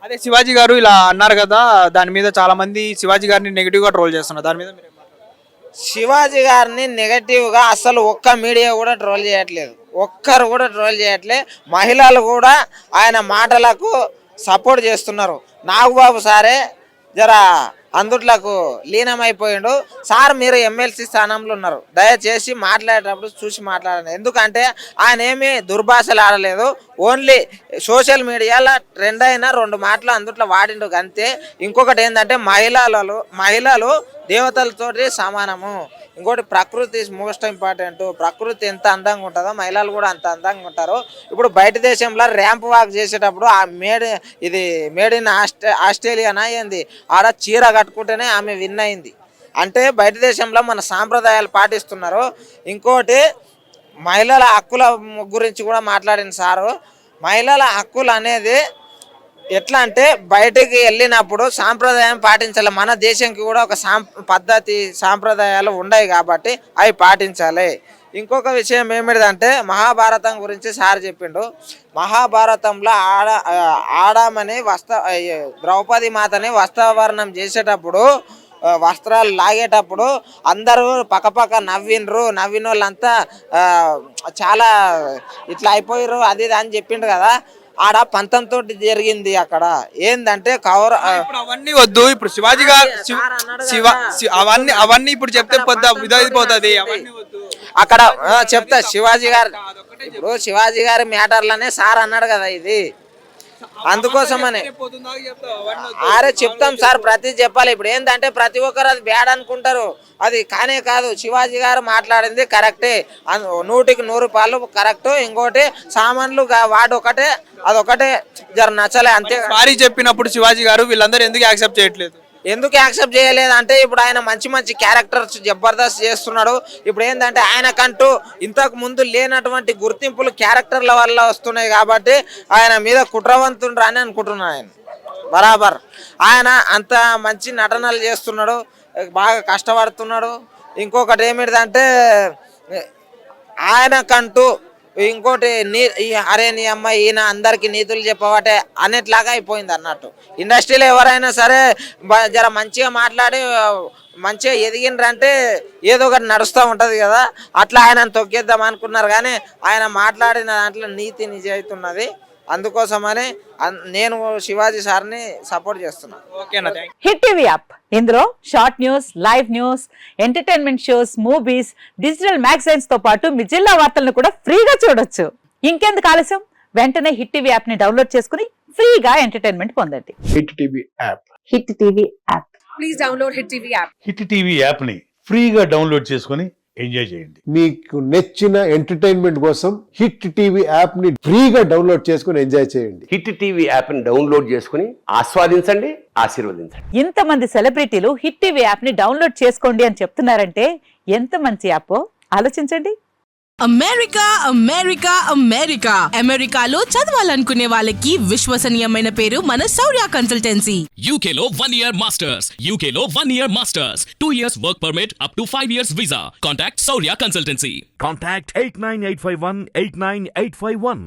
అదే శివాజీ గారు ఇలా అన్నారు కదా, దాని మీద చాలా మంది శివాజీ గారిని నెగిటివ్ గా ట్రోల్ చేస్తున్నారు. దాని మీద మీరు ఏం మాట్లాడతారు? శివాజీ గారిని నెగటివ్గా అసలు ఒక్క మీడియా కూడా ట్రోల్ చేయట్లేదు, ఒక్కరు కూడా ట్రోల్ చేయట్లే. మహిళలు కూడా ఆయన మాటలకు సపోర్ట్ చేస్తున్నారు. నాగబాబు సారే జర అందుట్లకు లీనమైపోయిండు. సార్ మీరు ఎమ్మెల్సీ స్థానంలో ఉన్నారు, దయచేసి మాట్లాడేటప్పుడు చూసి మాట్లాడండి. ఎందుకంటే ఆయన ఏమీ దుర్భాషలు ఆడలేదు, ఓన్లీ సోషల్ మీడియాలో ట్రెండ్ అయిన 2 మాటలు అందుట్లో వాడిండు అంతే. ఇంకొకటి ఏంటంటే మహిళలు దేవతలతోటి సమానము. ఇంకోటి ప్రకృతి మోస్ట్ ఇంపార్టెంట్. ప్రకృతి ఎంత అందంగా ఉంటుందో మహిళలు కూడా అంత అందంగా ఉంటారు. ఇప్పుడు బయట దేశంలో ర్యాంప్ వాక్ చేసేటప్పుడు ఆ మేడ్ ఇన్ ఆస్ట్రేలియానా ఏంది, ఆడ చీర కట్టుకుంటేనే ఆమె విన్ అయింది. అంటే బయట దేశంలో మన సాంప్రదాయాలు పాటిస్తున్నారు. ఇంకోటి మహిళల హక్కుల గురించి కూడా మాట్లాడిన సారు. మహిళల హక్కులు అనేది ఎట్లా అంటే బయటికి వెళ్ళినప్పుడు సాంప్రదాయం పాటించాలి. మన దేశంకి కూడా ఒక పద్ధతి సాంప్రదాయాలు ఉన్నాయి కాబట్టి అవి పాటించాలి. ఇంకొక విషయం ఏమిటంటే మహాభారతం గురించి సార్ చెప్పిండు. మహాభారతంలో ఆడమని ద్రౌపది మాతని వస్త్రాభరణం చేసేటప్పుడు వస్త్రాలు లాగేటప్పుడు అందరూ పక్కపక్క నవ్విన వాళ్ళంతా చాలా ఇట్లా అయిపోయారు అది అని చెప్పిండు కదా. ఆడ పంతంతో జరిగింది. అక్కడ ఏందంటే ఇప్పుడు అవన్నీ వద్దు, ఇప్పుడు శివాజీ గారు అవన్నీ ఇప్పుడు చెప్తే ఇదైపోతుంది. అవన్నీ వద్దు, అక్కడ చెప్తా. ఇప్పుడు శివాజీ గారి మ్యాటర్లనే సార్ అన్నాడు కదా ఇది, అందుకోసమని ఆరే చెప్తాం సార్, ప్రతి చెప్పాలి. ఇప్పుడు ఏంటంటే ప్రతి ఒక్కరు అది బ్యాడ్ అనుకుంటారు, అది కానే కాదు. శివాజీ గారు మాట్లాడింది కరెక్టే, 100కి 100 పాలు కరెక్ట్. ఇంకోటి సామాన్లు వాడొకటే, అదొకటే జర నచ్చలే అంతే. సారీ చెప్పినప్పుడు శివాజీ గారు వీళ్ళందరూ ఎందుకు యాక్సెప్ట్ చేయట్లేదు? ఎందుకు యాక్సెప్ట్ చేయలేదు అంటే ఇప్పుడు ఆయన మంచి క్యారెక్టర్స్ జబర్దస్త్ చేస్తున్నాడు. ఇప్పుడు ఏంటంటే ఆయనకంటూ ఇంతకు ముందు లేనటువంటి గుర్తింపులు క్యారెక్టర్ల వల్ల వస్తున్నాయి కాబట్టి ఆయన మీద కుట్రవంతుండ్రు అని అనుకుంటున్నాను. ఆయన బరాబర్ ఆయన అంత మంచి నటనలు చేస్తున్నాడు, బాగా కష్టపడుతున్నాడు. ఇంకొకటి ఏమిటంటే ఆయనకంటూ ఇంకోటి అరే నీ అమ్మ ఈయన అందరికి నీతులు చెప్పబట్టే అనేట్లాగా అయిపోయింది అన్నట్టు. ఇండస్ట్రీలో ఎవరైనా సరే జర మంచిగా మాట్లాడి మంచిగా ఎదిగినరంటే ఏదో ఒకటి నడుస్తూ ఉంటుంది కదా, అట్లా ఆయన తొక్కేద్దాం అనుకున్నారు. కానీ ఆయన మాట్లాడిన దాంట్లో నీతి నిజాయితీ ఉన్నది. అందుకోసమని నేను శివాజీ సార్ని సపోర్ట్ చేస్తున్నాను. ఓకేనా? హిట్ టీవీ యాప్, ఇందులో short news, live news, entertainment shows, movies, digital magazines తో పాటు మీ జిల్లా వార్తలను కూడా ఫ్రీగా చూడొచ్చు. ఇంకెందుకు ఆలస్యం, వెంటనే హిట్ టీవీ యాప్ ని డౌన్లోడ్ చేసుకుని ఫ్రీగా ఎంటర్టైన్మెంట్ పొందండి. Hit TV app. Hit TV app. Please download hit TV app. Hit TV app ని ఫ్రీగా డౌన్లోడ్ చేసుకుని ఎంజాయ్ చేయండి. మీకు నచ్చిన ఎంటర్టైన్మెంట్ కోసం హిట్ టీవీ యాప్ ని ఫ్రీగా డౌన్లోడ్ చేసుకుని ఎంజాయ్ చేయండి. హిట్ టీవీ యాప్ ని డౌన్లోడ్ చేసుకుని ఆస్వాదించండి, ఆశీర్వదించండి. ఇంతమంది సెలబ్రిటీలు హిట్ టీవీ యాప్ ని డౌన్లోడ్ చేసుకోండి అని చెప్తున్నారంటే ఎంత మంచి యాప్ ఆలోచించండి. అమెరికా అమెరికా అమెరికా అమెరికాలో చదవాలనుకునే వాళ్ళకి విశ్వసనీయమైన పేరు మన శౌర్య కన్సల్టెన్సీ. UK లో 1 year masters, UK లో 1 year masters, 2 years work permit up to 5 years visa. Contact Saurya Consultancy. Contact 89851 89851.